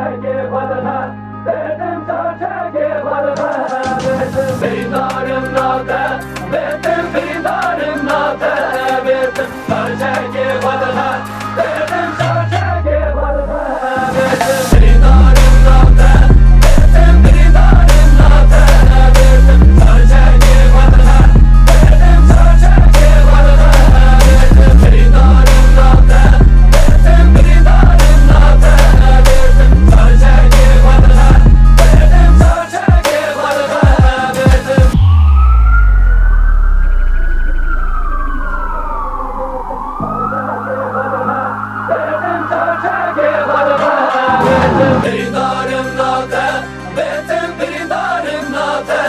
çeke badana, betim çeke badana, betim bindarım nate, betim bindarım nate, betim çeke badana, betim çeke badana, betim bindarım nate, betim bindarım nate, betim çeke badana, betim çeke badana, betim bindarım nate, betim bindarım nate, betim çeke badana, betim çeke badana, betim betim bindarım nate, betim bindarım nate,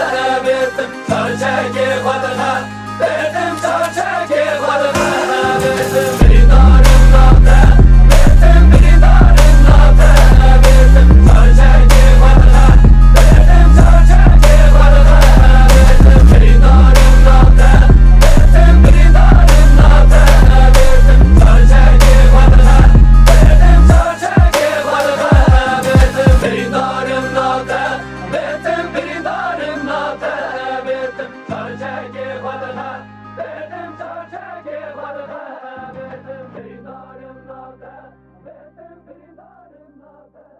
betim çeke badana, betim çeke badana, betim bindarım nate, betim bindarım nate, betim çeke badana, betim çeke badana, betim bindarım nate, betim bindarım nate, betim çeke badana, betim çeke badana, betim bindarım nate, betim bindarım nate, betim çeke badana, betim çeke badana, betim bindarım nate, betim bindarım nate.